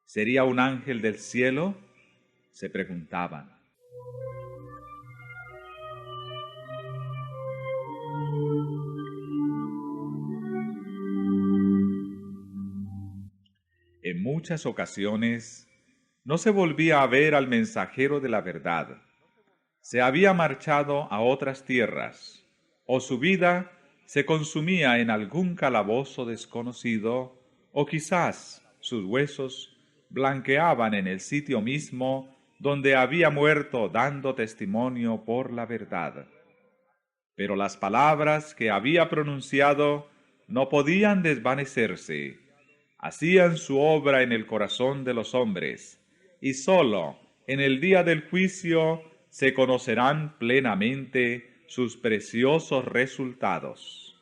¿Sería un ángel del cielo?, se preguntaban. En muchas ocasiones no se volvía a ver al mensajero de la verdad. Se había marchado a otras tierras, o su vida se consumía en algún calabozo desconocido, o quizás sus huesos blanqueaban en el sitio mismo donde había muerto dando testimonio por la verdad. Pero las palabras que había pronunciado no podían desvanecerse. Hacían su obra en el corazón de los hombres, y sólo en el día del juicio se conocerán plenamente sus preciosos resultados.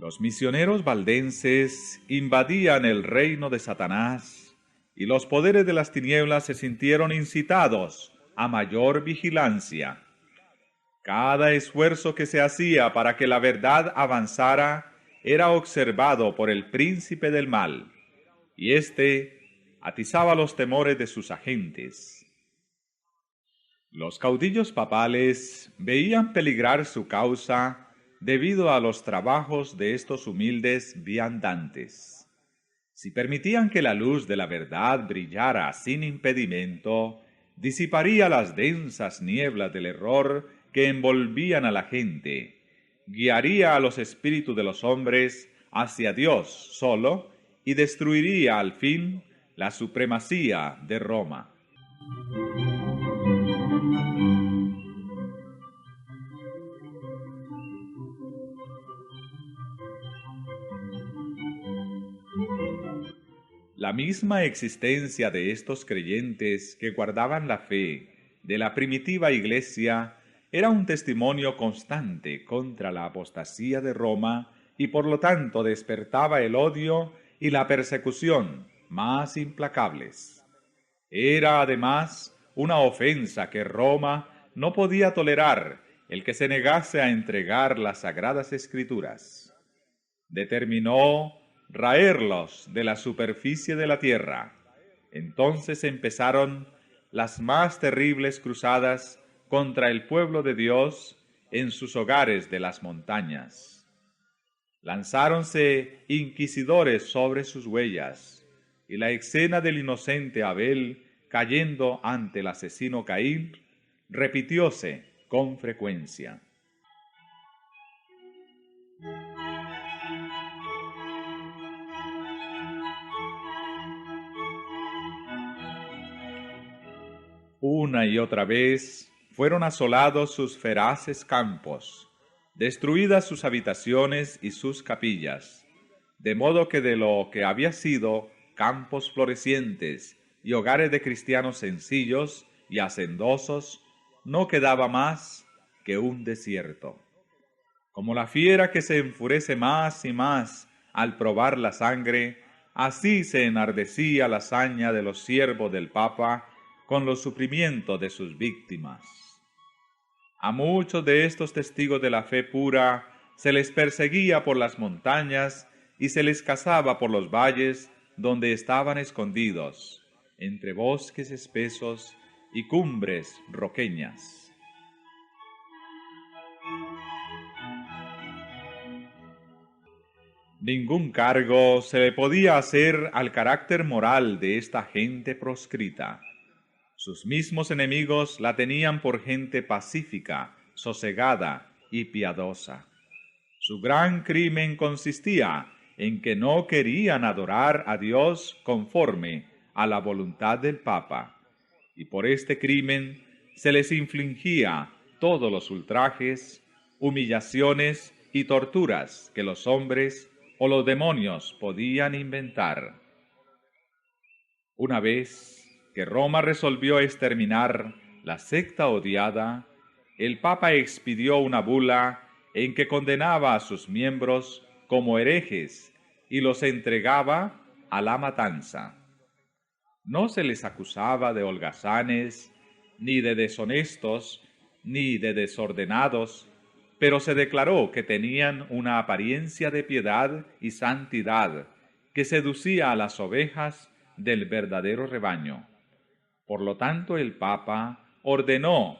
Los misioneros valdenses invadían el reino de Satanás, y los poderes de las tinieblas se sintieron incitados a mayor vigilancia. Cada esfuerzo que se hacía para que la verdad avanzara era observado por el príncipe del mal, y éste atizaba los temores de sus agentes. Los caudillos papales veían peligrar su causa debido a los trabajos de estos humildes viandantes. Si permitían que la luz de la verdad brillara sin impedimento, disiparía las densas nieblas del error que envolvían a la gente, guiaría a los espíritus de los hombres hacia Dios solo y destruiría al fin la supremacía de Roma. La misma existencia de estos creyentes que guardaban la fe de la primitiva iglesia era un testimonio constante contra la apostasía de Roma, y por lo tanto despertaba el odio y la persecución más implacables. Era además una ofensa que Roma no podía tolerar el que se negase a entregar las sagradas escrituras. Determinó raerlos de la superficie de la tierra. Entonces empezaron las más terribles cruzadas contra el pueblo de Dios en sus hogares de las montañas. Lanzáronse inquisidores sobre sus huellas, y la escena del inocente Abel cayendo ante el asesino Caín repitióse con frecuencia. Una y otra vez fueron asolados sus feraces campos, destruidas sus habitaciones y sus capillas, de modo que de lo que había sido campos florecientes y hogares de cristianos sencillos y hacendosos, no quedaba más que un desierto. Como la fiera que se enfurece más y más al probar la sangre, así se enardecía la saña de los siervos del Papa con los sufrimientos de sus víctimas. A muchos de estos testigos de la fe pura se les perseguía por las montañas y se les cazaba por los valles donde estaban escondidos, entre bosques espesos y cumbres roqueñas. Ningún cargo se le podía hacer al carácter moral de esta gente proscrita. Sus mismos enemigos la tenían por gente pacífica, sosegada y piadosa. Su gran crimen consistía en que no querían adorar a Dios conforme a la voluntad del Papa, y por este crimen se les infligía todos los ultrajes, humillaciones y torturas que los hombres o los demonios podían inventar. Una vez que Roma resolvió exterminar la secta odiada, el Papa expidió una bula en que condenaba a sus miembros como herejes y los entregaba a la matanza. No se les acusaba de holgazanes, ni de deshonestos, ni de desordenados, pero se declaró que tenían una apariencia de piedad y santidad que seducía a las ovejas del verdadero rebaño. Por lo tanto, el Papa ordenó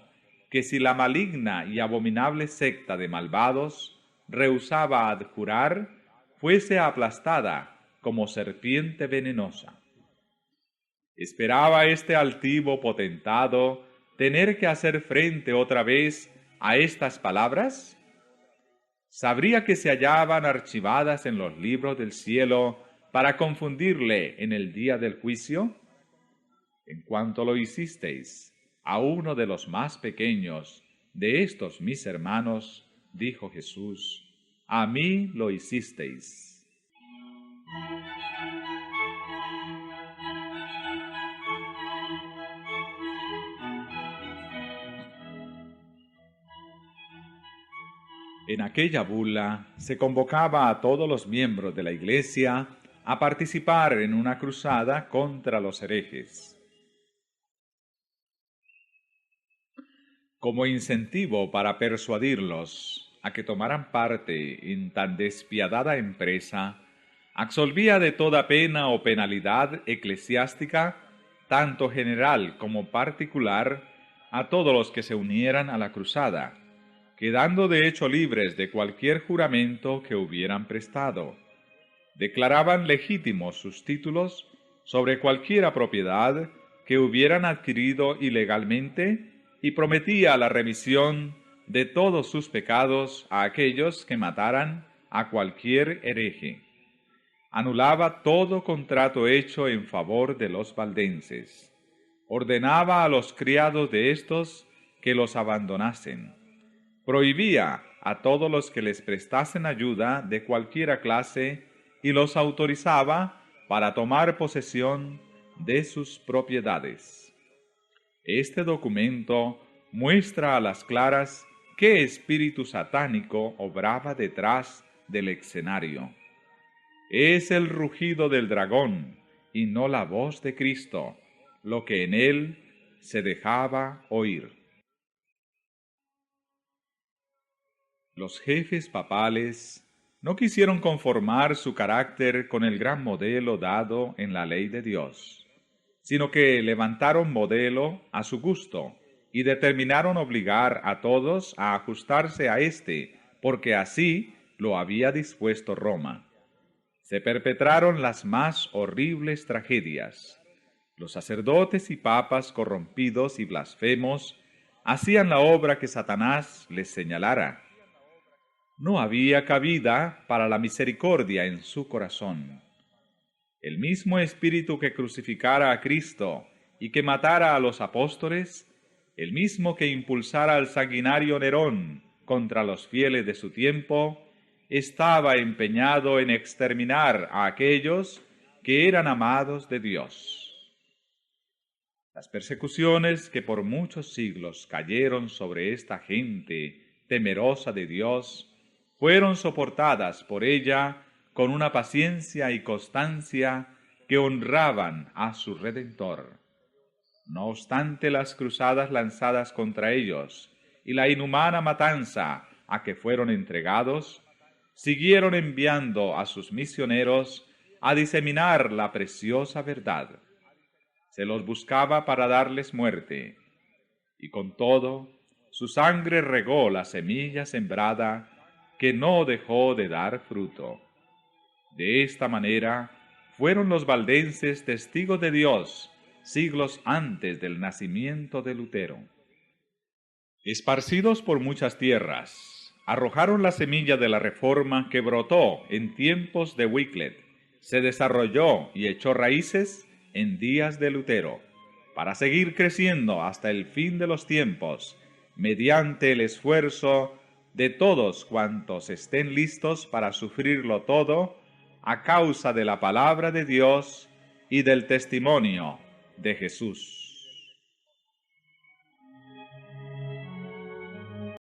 que si la maligna y abominable secta de malvados rehusaba adjurar, fuese aplastada como serpiente venenosa. ¿Esperaba este altivo potentado tener que hacer frente otra vez a estas palabras? ¿Sabría que se hallaban archivadas en los libros del cielo para confundirle en el día del juicio? En cuanto lo hicisteis a uno de los más pequeños de estos mis hermanos, dijo Jesús, a mí lo hicisteis. En aquella bula se convocaba a todos los miembros de la Iglesia a participar en una cruzada contra los herejes. Como incentivo para persuadirlos a que tomaran parte en tan despiadada empresa, absolvía de toda pena o penalidad eclesiástica, tanto general como particular, a todos los que se unieran a la cruzada, quedando de hecho libres de cualquier juramento que hubieran prestado. Declaraban legítimos sus títulos sobre cualquiera propiedad que hubieran adquirido ilegalmente y prometía la remisión de todos sus pecados a aquellos que mataran a cualquier hereje. Anulaba todo contrato hecho en favor de los valdenses. Ordenaba a los criados de estos que los abandonasen. Prohibía a todos los que les prestasen ayuda de cualquiera clase y los autorizaba para tomar posesión de sus propiedades. Este documento muestra a las claras qué espíritu satánico obraba detrás del escenario. Es el rugido del dragón y no la voz de Cristo, lo que en él se dejaba oír. Los jefes papales no quisieron conformar su carácter con el gran modelo dado en la ley de Dios, sino que levantaron modelo a su gusto y determinaron obligar a todos a ajustarse a éste, porque así lo había dispuesto Roma. Se perpetraron las más horribles tragedias. Los sacerdotes y papas corrompidos y blasfemos hacían la obra que Satanás les señalara. No había cabida para la misericordia en su corazón. El mismo espíritu que crucificara a Cristo y que matara a los apóstoles, el mismo que impulsara al sanguinario Nerón contra los fieles de su tiempo, estaba empeñado en exterminar a aquellos que eran amados de Dios. Las persecuciones que por muchos siglos cayeron sobre esta gente temerosa de Dios fueron soportadas por ella con una paciencia y constancia que honraban a su Redentor. No obstante las cruzadas lanzadas contra ellos y la inhumana matanza a que fueron entregados, siguieron enviando a sus misioneros a diseminar la preciosa verdad. Se los buscaba para darles muerte, y con todo, su sangre regó la semilla sembrada que no dejó de dar fruto. De esta manera, fueron los valdenses testigos de Dios siglos antes del nacimiento de Lutero. Esparcidos por muchas tierras, arrojaron la semilla de la Reforma que brotó en tiempos de Wycliffe, se desarrolló y echó raíces en días de Lutero. para seguir creciendo hasta el fin de los tiempos, mediante el esfuerzo de todos cuantos estén listos para sufrirlo todo, a causa de la palabra de Dios y del testimonio de Jesús.